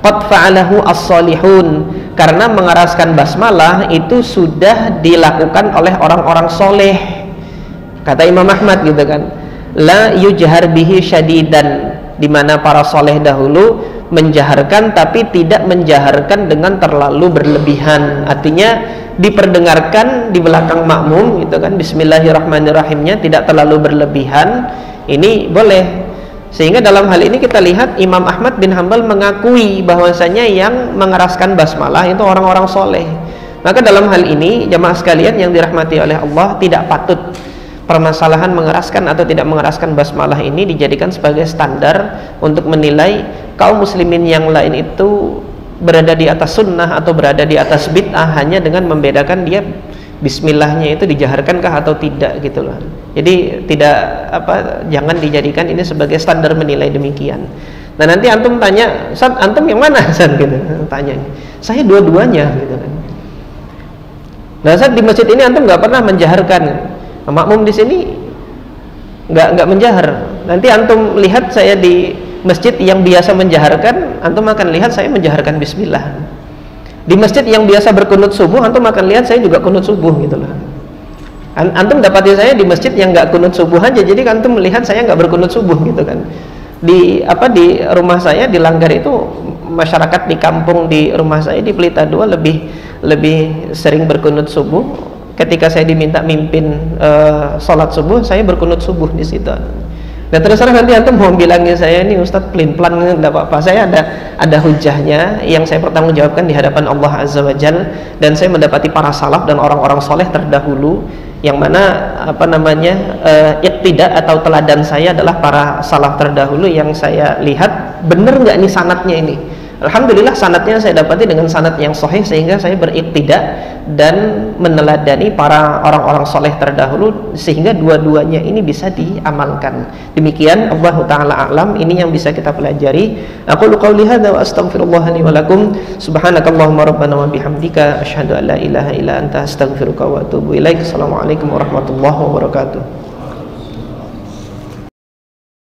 Qad fa'alahu as-salihun, karena mengeraskan basmalah itu sudah dilakukan oleh orang-orang soleh. Kata Imam Ahmad gitu kan. La yujhar bihi syadidan, di mana para soleh dahulu menjaharkan tapi tidak menjaharkan dengan terlalu berlebihan, artinya diperdengarkan di belakang makmum gitu kan, bismillahirrahmanirrahimnya tidak terlalu berlebihan, ini boleh. Sehingga dalam hal ini kita lihat Imam Ahmad bin Hanbal mengakui bahwasanya yang mengeraskan basmalah itu orang-orang soleh. Maka dalam hal ini jamaah sekalian yang dirahmati oleh Allah, tidak patut permasalahan mengeraskan atau tidak mengeraskan basmalah ini dijadikan sebagai standar untuk menilai kaum muslimin yang lain itu berada di atas sunnah atau berada di atas bid'ah hanya dengan membedakan dia bismillahnya itu dijaharkankah atau tidak gitu loh. Jadi tidak jangan dijadikan ini sebagai standar menilai demikian. Nah, nanti antum tanya, "Ustaz, antum yang mana?" Ustaz gitu. Tanya. Saya dua-duanya gitu kan. Nah, Ustaz, di masjid ini antum nggak pernah menjaharkan. Makmum di sini nggak menjahar. Nanti antum lihat saya di masjid yang biasa menjaharkan, antum akan lihat saya menjaharkan bismillah. Di masjid yang biasa berkunut subuh, antum akan lihat saya juga kunut subuh gitu loh. Antum dapati saya di masjid yang nggak kunut subuh aja, jadi antum melihat saya nggak berkunut subuh gitu kan. Di rumah saya di Langgar itu, masyarakat di kampung di rumah saya di Pelita 2 lebih sering berkunut subuh. Ketika saya diminta mimpin sholat subuh, saya berkunut subuh di situ. Nah terus terang nanti antum mau bilangnya saya ini Ustadz pelin-pelan enggak apa-apa. Saya ada hujahnya yang saya pertanggungjawabkan di hadapan Allah Azza wa Jal, dan saya mendapati para salaf dan orang-orang soleh terdahulu yang mana iqtida atau teladan saya adalah para salaf terdahulu yang saya lihat bener nggak nih sanatnya ini. Alhamdulillah sanatnya saya dapati dengan sanat yang sahih, sehingga saya beriqtida dan meneladani para orang-orang soleh terdahulu, sehingga dua-duanya ini bisa diamalkan. Demikian, Allah Ta'ala a'lam, ini yang bisa kita pelajari. Aku qouli hadza wa astaghfirullah li wa lakum. Subhanakallahumma rabbana wa bihamdika asyhadu an la ilaha illa anta astaghfiruka wa atubu ilaik. Assalamualaikum warahmatullahi wabarakatuh.